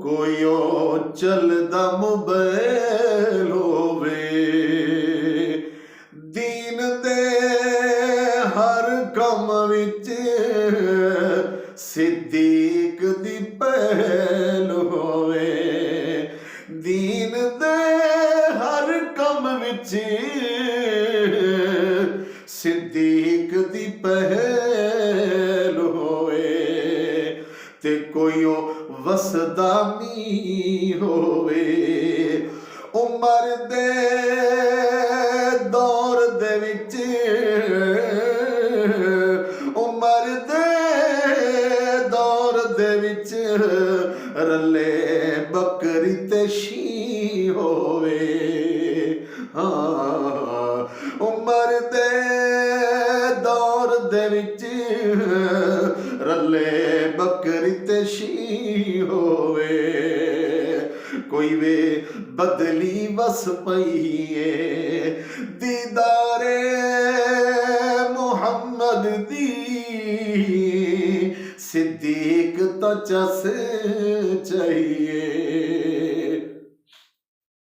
कोई ओ चलदा मोबाइल होवे, दीन दे हर कम विच सिद्दीक दी पहल होवे, दीन दे हर कम विच सिद्दीक दी पहल होवे, ते कोई ओ वसदा मी होवे। उमर दे दौर दे विच, उमर दे दौर दे विच रले बकरी ते शी होवे। हाँ, उमर दे दौर दे विच रले बकरी ते शी होवे। कोई वे बदली वस पईए दीदारे मुहम्मद दी, सिद्दीक तो चस चाहिए।